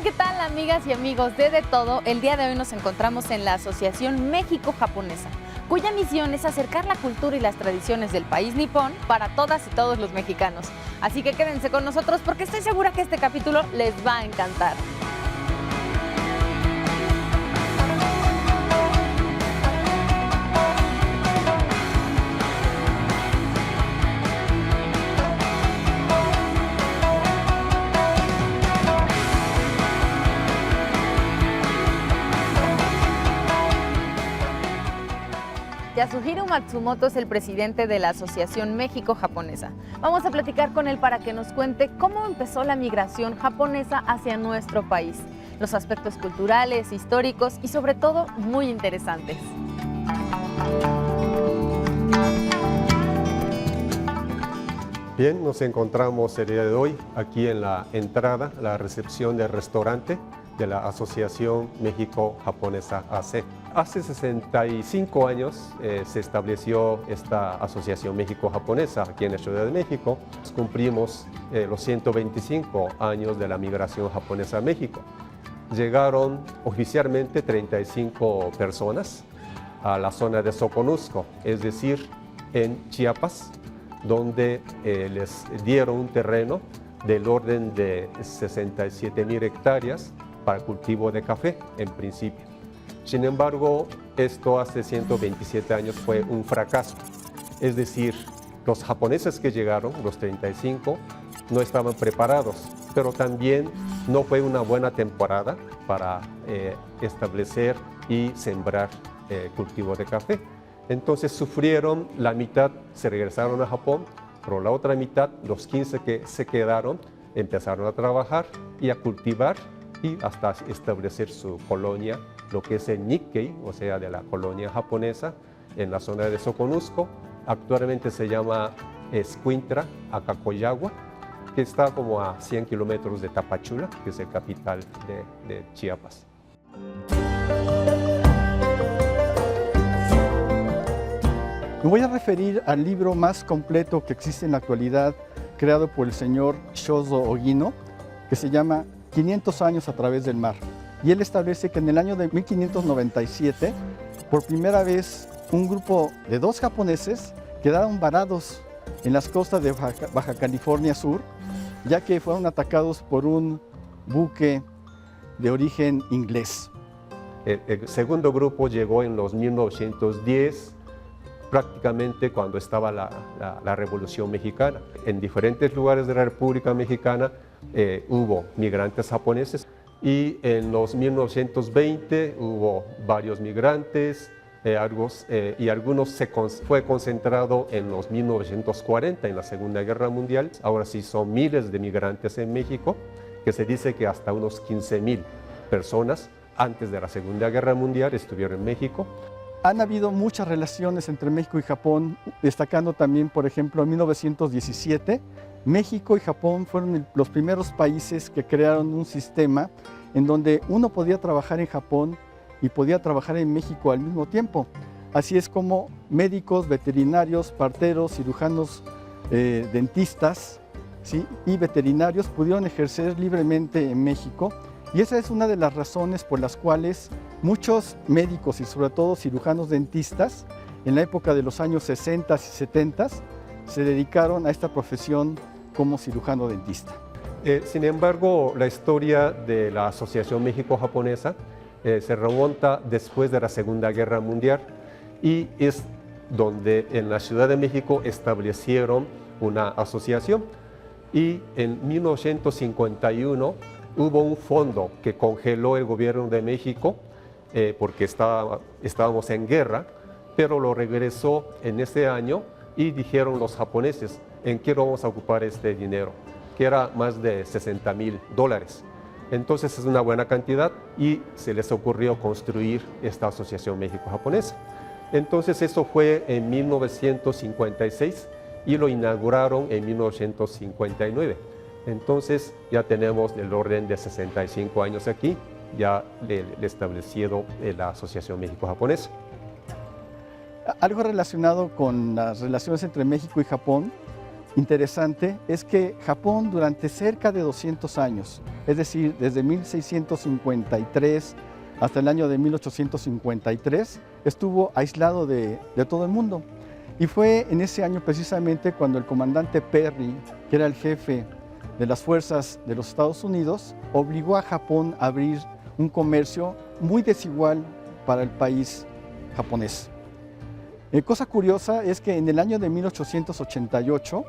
¿qué tal, amigas y amigos de Todo? El día de hoy nos encontramos en la Asociación México-Japonesa, cuya misión es acercar la cultura y las tradiciones del país nipón para todas y todos los mexicanos. Así que quédense con nosotros porque estoy segura que este capítulo les va a encantar. Yasuhiro Matsumoto es el presidente de la Asociación México-Japonesa. Vamos a platicar con él para que nos cuente cómo empezó la migración japonesa hacia nuestro país, los aspectos culturales, históricos y sobre todo muy interesantes. Bien, nos encontramos el día de hoy aquí en la entrada, la recepción del restaurante de la Asociación México-Japonesa AC. Hace 65 años se estableció esta Asociación México-Japonesa aquí en la Ciudad de México. Cumplimos los 125 años de la migración japonesa a México. Llegaron oficialmente 35 personas a la zona de Soconusco, es decir, en Chiapas, donde les dieron un terreno del orden de 67,000 hectáreas para cultivo de café en principio. Sin embargo, esto hace 127 años fue un fracaso. Es decir, los japoneses que llegaron, los 35, no estaban preparados, pero también no fue una buena temporada para establecer y sembrar cultivo de café. Entonces sufrieron, la mitad se regresaron a Japón, pero la otra mitad, los 15 que se quedaron, empezaron a trabajar y a cultivar y hasta establecer su colonia, lo que es el Nikkei, o sea, de la colonia japonesa, en la zona de Soconusco. Actualmente se llama Escuintla, Acacoyagua, que está como a 100 kilómetros de Tapachula, que es el capital de Chiapas. Me voy a referir al libro más completo que existe en la actualidad, creado por el señor Shozo Ogino, que se llama 500 años a través del mar. Y él establece que en el año de 1597, por primera vez, un grupo de 2 japoneses quedaron varados en las costas de Baja California Sur, ya que fueron atacados por un buque de origen inglés. El segundo grupo llegó en los 1910, prácticamente cuando estaba la Revolución Mexicana. En diferentes lugares de la República Mexicana hubo migrantes japoneses y en los 1920 hubo varios migrantes y algunos fue concentrado en los 1940, en la Segunda Guerra Mundial. Ahora sí son miles de migrantes en México, que se dice que hasta unos 15,000 personas antes de la Segunda Guerra Mundial estuvieron en México. Han habido muchas relaciones entre México y Japón, destacando también, por ejemplo, en 1917, México y Japón fueron los primeros países que crearon un sistema en donde uno podía trabajar en Japón y podía trabajar en México al mismo tiempo. Así es como médicos, veterinarios, parteros, cirujanos, dentistas, ¿sí?, y veterinarios pudieron ejercer libremente en México. Y esa es una de las razones por las cuales muchos médicos y sobre todo cirujanos dentistas en la época de los años 60 y 70 se dedicaron a esta profesión como cirujano dentista. Sin embargo, la historia de la Asociación México-Japonesa se remonta después de la Segunda Guerra Mundial y es donde en la Ciudad de México establecieron una asociación y en 1951 hubo un fondo que congeló el gobierno de México porque estábamos en guerra, pero lo regresó en ese año y dijeron los japoneses, ¿en qué vamos a ocupar este dinero? Que era más de $60,000. Entonces es una buena cantidad y se les ocurrió construir esta Asociación México-Japonesa. Entonces eso fue en 1956 y lo inauguraron en 1959. Entonces ya tenemos el orden de 65 años aquí, ya le establecido la Asociación México-Japonesa. Algo relacionado con las relaciones entre México y Japón interesante es que Japón durante cerca de 200 años, es decir, desde 1653 hasta el año de 1853, estuvo aislado de todo el mundo. Y fue en ese año precisamente cuando el comandante Perry, que era el jefe de las fuerzas de los Estados Unidos, obligó a Japón a abrir un comercio muy desigual para el país japonés. Cosa curiosa es que en el año de 1888,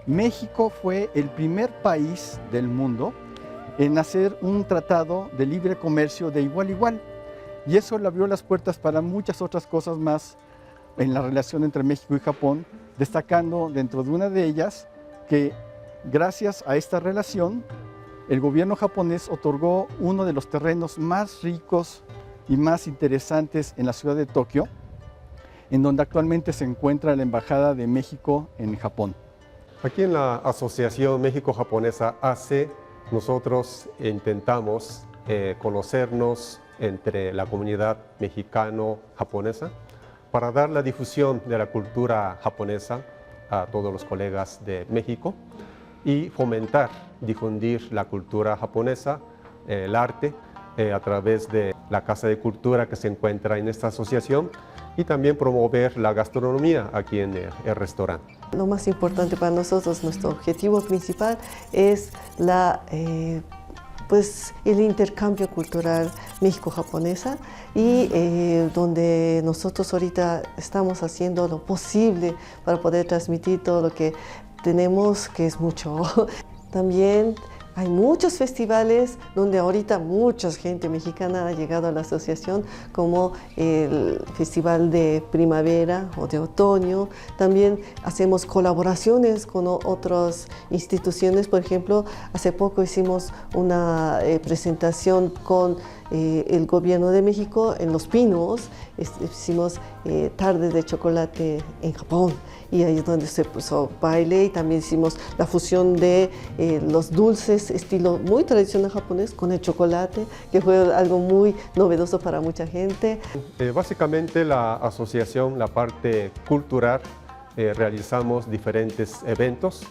México fue el primer país del mundo en hacer un tratado de libre comercio de igual a igual. Y eso le abrió las puertas para muchas otras cosas más en la relación entre México y Japón, destacando dentro de una de ellas que gracias a esta relación, el gobierno japonés otorgó uno de los terrenos más ricos y más interesantes en la ciudad de Tokio, en donde actualmente se encuentra la Embajada de México en Japón. Aquí en la Asociación México-Japonesa AC, nosotros intentamos conocernos entre la comunidad mexicano-japonesa para dar la difusión de la cultura japonesa a todos los colegas de México y fomentar, difundir la cultura japonesa, el arte, a través de la Casa de Cultura que se encuentra en esta asociación y también promover la gastronomía aquí en el restaurante. Lo más importante para nosotros, nuestro objetivo principal es el intercambio cultural México-japonesa y donde nosotros ahorita estamos haciendo lo posible para poder transmitir todo lo que tenemos, que es mucho. También hay muchos festivales donde ahorita mucha gente mexicana ha llegado a la asociación, como el Festival de Primavera o de Otoño. También hacemos colaboraciones con otras instituciones. Por ejemplo, hace poco hicimos una presentación con el Gobierno de México en Los Pinos. Hicimos tardes de chocolate en Japón. Y ahí es donde se puso baile y también hicimos la fusión de los dulces estilo muy tradicional japonés con el chocolate, que fue algo muy novedoso para mucha gente. Básicamente la asociación, la parte cultural, realizamos diferentes eventos.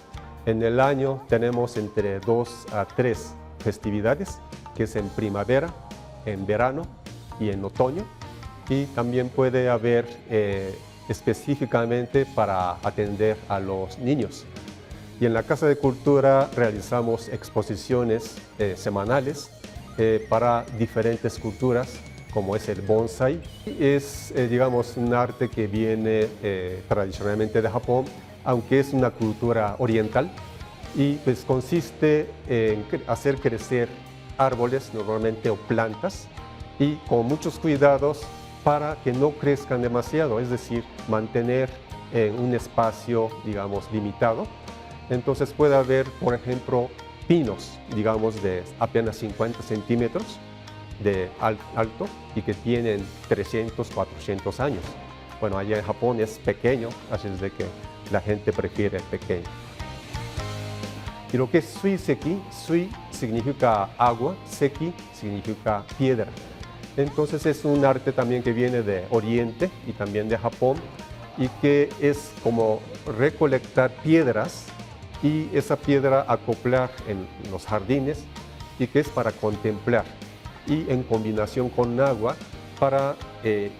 En el año tenemos entre 2 a 3 festividades, que es en primavera, en verano y en otoño. Y también puede haber específicamente para atender a los niños. Y en la Casa de Cultura realizamos exposiciones semanales para diferentes culturas, como es el bonsai. Es, digamos, un arte que viene tradicionalmente de Japón, aunque es una cultura oriental, y pues consiste en hacer crecer árboles, normalmente, o plantas, y con muchos cuidados para que no crezcan demasiado, es decir, mantener en un espacio, digamos, limitado. Entonces puede haber, por ejemplo, pinos, digamos, de apenas 50 centímetros de alto y que tienen 300, 400 años. Bueno, allá en Japón es pequeño, así es de que la gente prefiere pequeño. Y lo que es sui-seki, sui significa agua, seki significa piedra. Entonces es un arte también que viene de Oriente y también de Japón y que es como recolectar piedras y esa piedra acoplar en los jardines y que es para contemplar y en combinación con agua para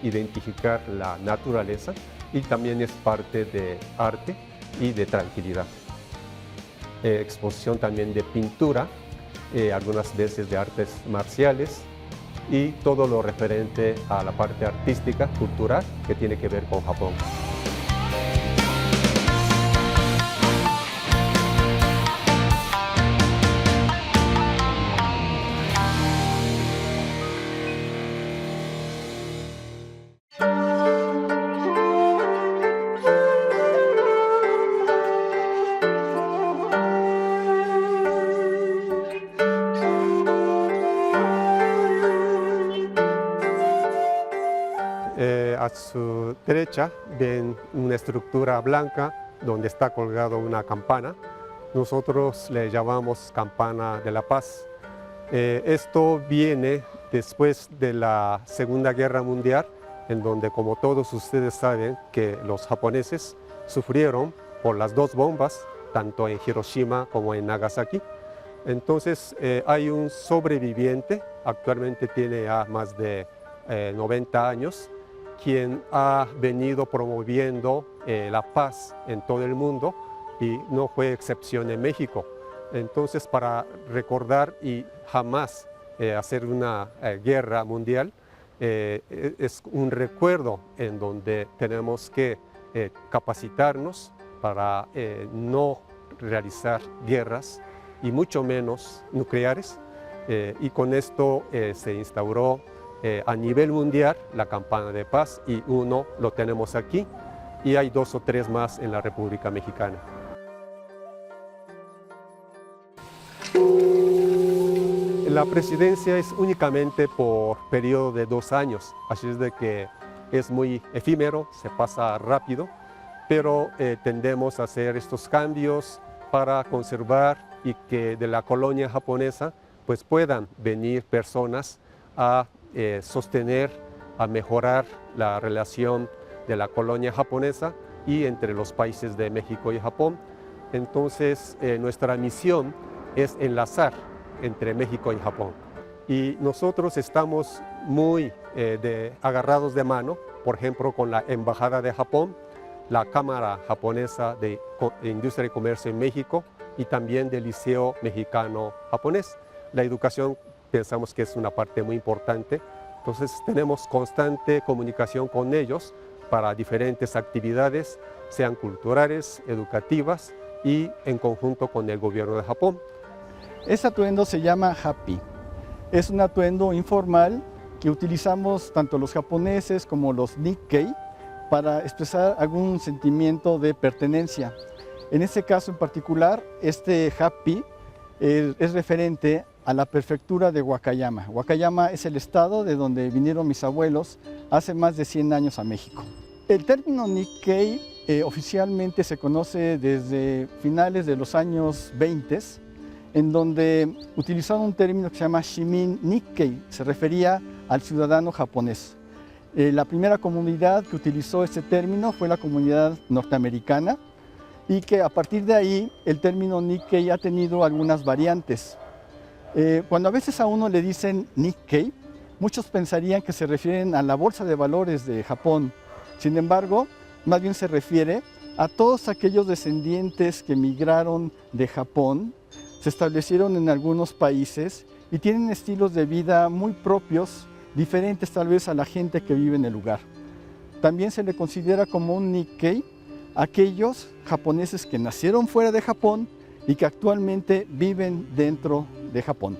identificar la naturaleza y también es parte de arte y de tranquilidad. Exposición también de pintura, algunas veces de artes marciales, y todo lo referente a la parte artística, cultural, que tiene que ver con Japón. A su derecha ven una estructura blanca donde está colgado una campana. Nosotros le llamamos campana de la paz. Esto viene después de la Segunda Guerra Mundial, en donde, como todos ustedes saben, que los japoneses sufrieron por las 2 bombas tanto en Hiroshima como en Nagasaki. Entonces hay un sobreviviente, actualmente tiene ya más de 90 años, quien ha venido promoviendo la paz en todo el mundo y no fue excepción en México. Entonces, para recordar y jamás hacer una guerra mundial, es un recuerdo en donde tenemos que capacitarnos para no realizar guerras y mucho menos nucleares, y con esto se instauró a nivel mundial la campana de paz, y uno lo tenemos aquí y hay 2 o 3 más en la República Mexicana. La presidencia es únicamente por periodo de 2 años, así es de que es muy efímero, se pasa rápido, pero tendemos a hacer estos cambios para conservar y que de la colonia japonesa pues puedan venir personas a sostener, a mejorar la relación de la colonia japonesa y entre los países de México y Japón. Entonces nuestra misión es enlazar entre México y Japón. Y nosotros estamos muy agarrados de mano, por ejemplo, con la Embajada de Japón, la Cámara Japonesa de Industria y Comercio en México y también del Liceo Mexicano Japonés. La educación pensamos que es una parte muy importante, entonces tenemos constante comunicación con ellos para diferentes actividades, sean culturales, educativas y en conjunto con el gobierno de Japón. Este atuendo se llama Happy. Es un atuendo informal que utilizamos tanto los japoneses como los Nikkei para expresar algún sentimiento de pertenencia. En este caso en particular, este Happy es referente a la prefectura de Wakayama. Wakayama es el estado de donde vinieron mis abuelos hace más de 100 años a México. El término Nikkei oficialmente se conoce desde finales de los años 20, en donde utilizaron un término que se llama Shimin Nikkei, se refería al ciudadano japonés. La primera comunidad que utilizó este término fue la comunidad norteamericana, y que a partir de ahí el término Nikkei ha tenido algunas variantes. Cuando a veces a uno le dicen Nikkei, muchos pensarían que se refieren a la bolsa de valores de Japón. Sin embargo, más bien se refiere a todos aquellos descendientes que migraron de Japón, se establecieron en algunos países y tienen estilos de vida muy propios, diferentes tal vez a la gente que vive en el lugar. También se le considera como un Nikkei aquellos japoneses que nacieron fuera de Japón y que actualmente viven dentro de Japón.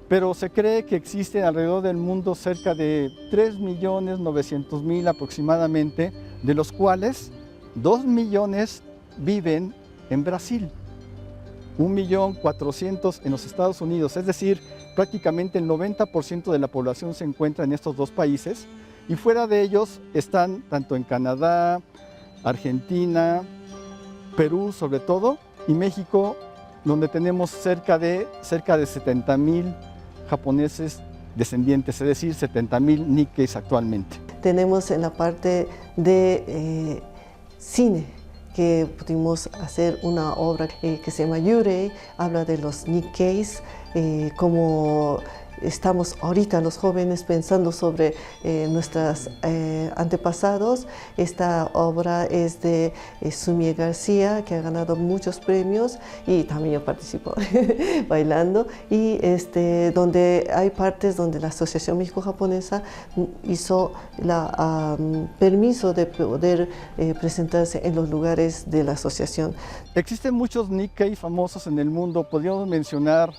Pero se cree que existen alrededor del mundo cerca de 3.900.000 aproximadamente, de los cuales 2 millones viven en Brasil, 1.400.000 en los Estados Unidos, es decir, prácticamente el 90% de la población se encuentra en estos 2 países, y fuera de ellos están tanto en Canadá, Argentina, Perú sobre todo, y México, donde tenemos cerca de 70.000 japoneses descendientes, es decir, 70.000 Nikkeis actualmente. Tenemos en la parte de cine, que pudimos hacer una obra que se llama Yurei, habla de los Nikkeis, como estamos ahorita los jóvenes pensando sobre nuestros antepasados. Esta obra es de Sumie García, que ha ganado muchos premios, y también yo participo bailando, y donde hay partes donde la Asociación México-Japonesa hizo permiso de poder presentarse en los lugares de la asociación. Existen muchos Nikkei famosos en el mundo. Podríamos mencionar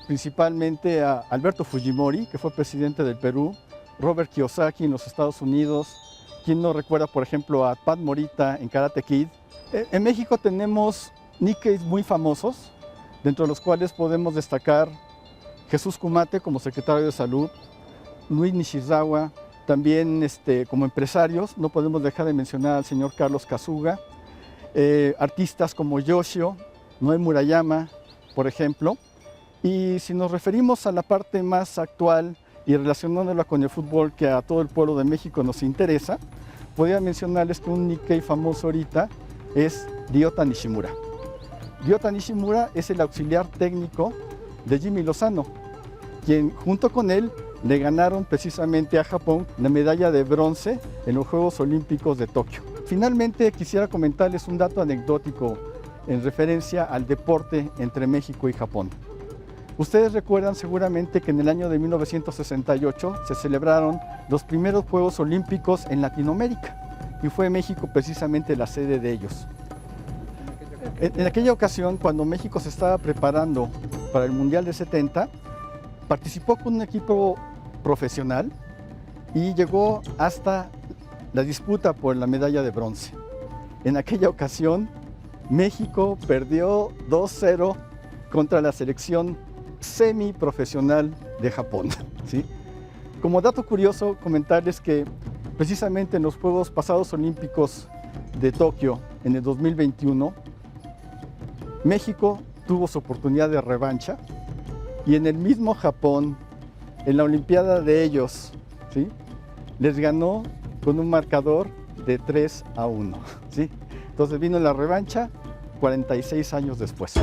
principalmente a Alberto Fujimori, que fue presidente del Perú, Robert Kiyosaki en los Estados Unidos. ¿Quién no recuerda, por ejemplo, a Pat Morita en Karate Kid? En México tenemos Nikkeis muy famosos, dentro de los cuales podemos destacar Jesús Kumate como secretario de Salud, Luis Nishizawa, también como empresarios, no podemos dejar de mencionar al señor Carlos Kasuga, artistas como Yoshio, Noe Murayama, por ejemplo. Y si nos referimos a la parte más actual y relacionándola con el fútbol, que a todo el pueblo de México nos interesa, podría mencionarles que un Nikkei famoso ahorita es Ryota Nishimura. Ryota Nishimura es el auxiliar técnico de Jimmy Lozano, quien junto con él le ganaron precisamente a Japón la medalla de bronce en los Juegos Olímpicos de Tokio. Finalmente quisiera comentarles un dato anecdótico en referencia al deporte entre México y Japón. Ustedes recuerdan seguramente que en el año de 1968 se celebraron los primeros Juegos Olímpicos en Latinoamérica y fue México precisamente la sede de ellos. En aquella ocasión, cuando México se estaba preparando para el Mundial de 70, participó con un equipo profesional y llegó hasta la disputa por la medalla de bronce. En aquella ocasión, México perdió 2-0 contra la selección semiprofesional de Japón, ¿sí? Como dato curioso, comentarles que precisamente en los Juegos pasados Olímpicos de Tokio en el 2021, México tuvo su oportunidad de revancha y en el mismo Japón, en la Olimpiada de ellos, ¿sí?, les ganó con un marcador de 3-1, ¿sí? Entonces vino la revancha 46 años después.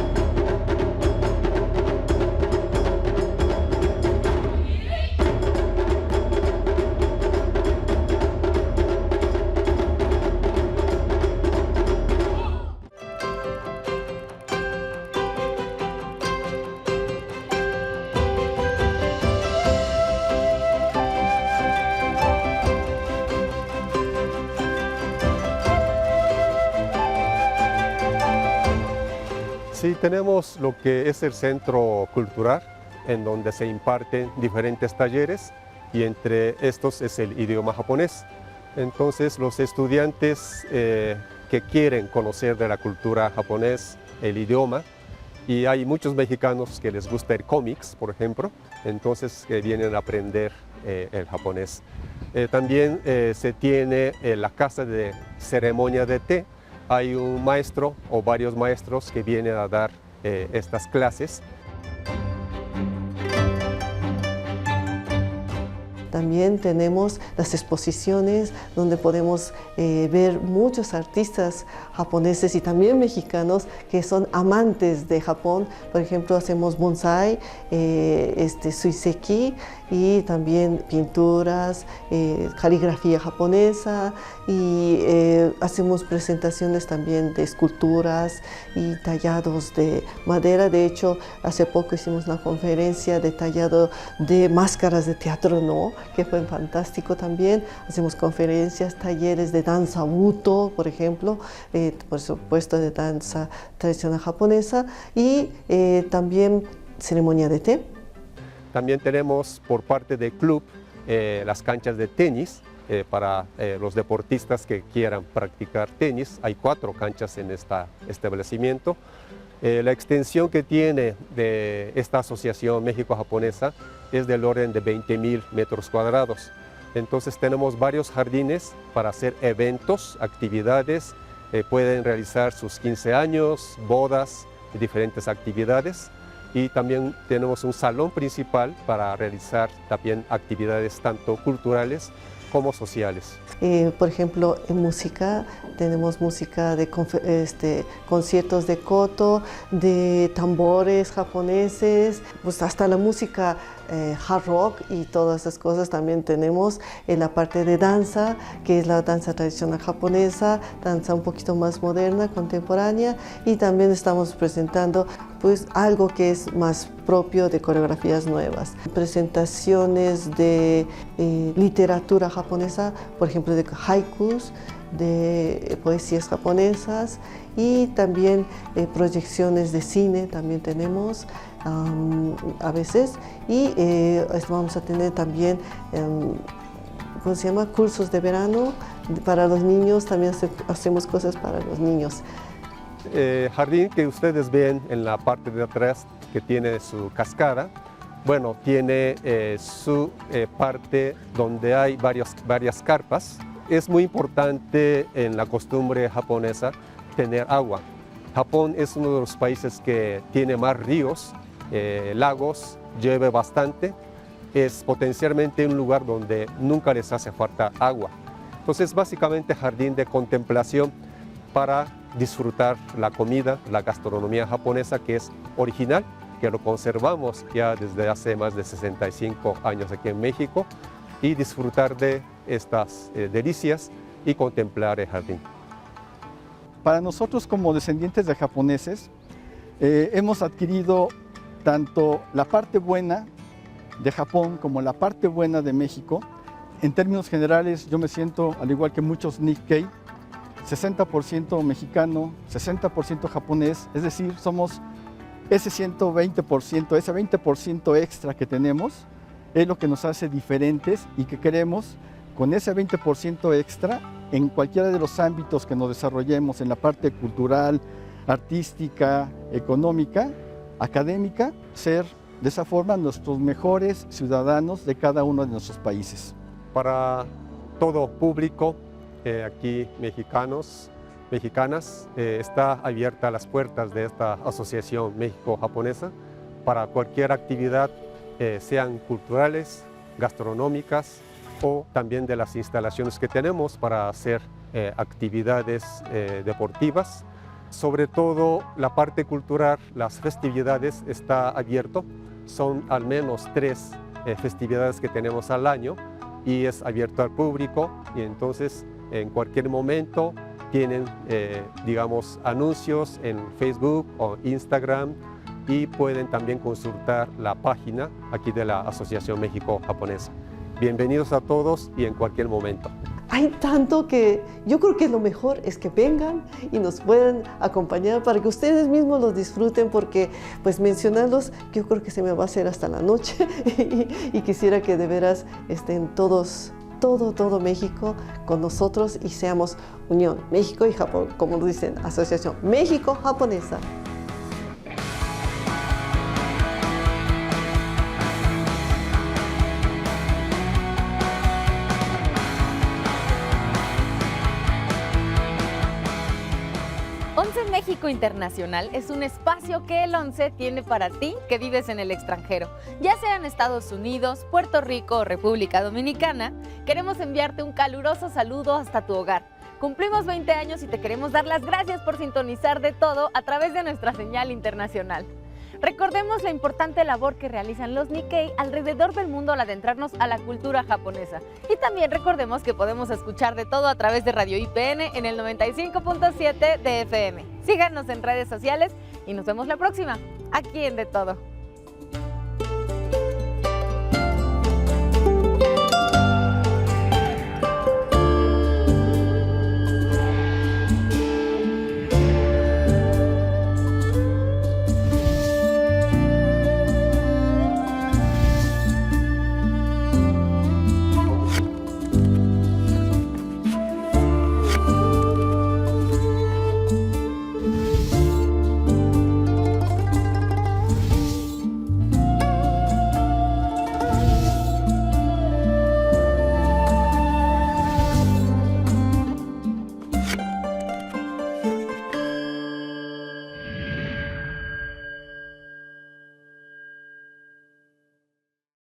Sí, tenemos lo que es el centro cultural, en donde se imparten diferentes talleres y entre estos es el idioma japonés. Entonces los estudiantes que quieren conocer de la cultura japonesa, el idioma, y hay muchos mexicanos que les gusta el cómics, por ejemplo, entonces que vienen a aprender el japonés. También se tiene la casa de ceremonia de té. Hay un maestro o varios maestros que vienen a dar estas clases. También tenemos las exposiciones donde podemos ver muchos artistas japoneses y también mexicanos que son amantes de Japón. Por ejemplo, hacemos bonsai, suiseki y también pinturas, caligrafía japonesa y hacemos presentaciones también de esculturas y tallados de madera. De hecho, hace poco hicimos una conferencia de tallado de máscaras de teatro no, que fue fantástico también. Hacemos conferencias, talleres de danza Buto, por ejemplo, por supuesto de danza tradicional japonesa y también ceremonia de té. También tenemos por parte del club las canchas de tenis para los deportistas que quieran practicar tenis. Hay 4 canchas en este establecimiento. La extensión que tiene de esta asociación México-Japonesa es del orden de 20.000 metros cuadrados. Entonces tenemos varios jardines para hacer eventos, actividades, pueden realizar sus 15 años, bodas, diferentes actividades. Y también tenemos un salón principal para realizar también actividades tanto culturales como sociales. Por ejemplo, en música, tenemos música de conciertos de koto, de tambores japoneses, pues hasta la música hard rock y todas esas cosas también tenemos. En la parte de danza, que es la danza tradicional japonesa, danza un poquito más moderna, contemporánea, y también estamos presentando pues algo que es más propio de coreografías nuevas. Presentaciones de literatura japonesa, por ejemplo de haikus, de poesías japonesas y también proyecciones de cine también tenemos a veces y vamos a tener también ¿cómo se llama? Cursos de verano para los niños, también hacemos cosas para los niños. Jardín que ustedes ven en la parte de atrás que tiene su cascada, bueno, tiene su parte donde hay varias carpas. Es muy importante en la costumbre japonesa tener agua. Japón es uno de los países que tiene más ríos, lagos, llueve bastante. Es potencialmente un lugar donde nunca les hace falta agua. Entonces, básicamente jardín de contemplación para disfrutar la comida, la gastronomía japonesa que es original, que lo conservamos ya desde hace más de 65 años aquí en México, y disfrutar de estas delicias y contemplar el jardín. Para nosotros como descendientes de japoneses, hemos adquirido tanto la parte buena de Japón como la parte buena de México. En términos generales, yo me siento, al igual que muchos Nikkei, 60% mexicano, 60% japonés, es decir, somos ese 120%, ese 20% extra que tenemos, es lo que nos hace diferentes y que queremos, con ese 20% extra, en cualquiera de los ámbitos que nos desarrollemos, en la parte cultural, artística, económica, académica, ser de esa forma nuestros mejores ciudadanos de cada uno de nuestros países. Para todo público, aquí mexicanos, mexicanas, está abierta las puertas de esta Asociación México-Japonesa para cualquier actividad, sean culturales, gastronómicas o también de las instalaciones que tenemos para hacer actividades deportivas. Sobre todo la parte cultural, las festividades está abierto. Son al menos 3 festividades que tenemos al año y es abierto al público, y entonces en cualquier momento tienen, digamos, anuncios en Facebook o Instagram, y pueden también consultar la página aquí de la Asociación México-Japonesa. Bienvenidos a todos y en cualquier momento. Hay tanto que yo creo que lo mejor es que vengan y nos puedan acompañar para que ustedes mismos los disfruten, porque pues mencionarlos yo creo que se me va a hacer hasta la noche y quisiera que de veras estén todos, todo México con nosotros y seamos unión México y Japón, como lo dicen, Asociación México-Japonesa. ONCE México Internacional es un espacio que el ONCE tiene para ti que vives en el extranjero. Ya sea en Estados Unidos, Puerto Rico o República Dominicana, queremos enviarte un caluroso saludo hasta tu hogar. Cumplimos 20 años y te queremos dar las gracias por sintonizar de todo a través de nuestra señal internacional. Recordemos la importante labor que realizan los Nikkei alrededor del mundo al adentrarnos a la cultura japonesa. Y también recordemos que podemos escuchar de todo a través de Radio IPN en el 95.7 de FM. Síganos en redes sociales y nos vemos la próxima, aquí en De Todo.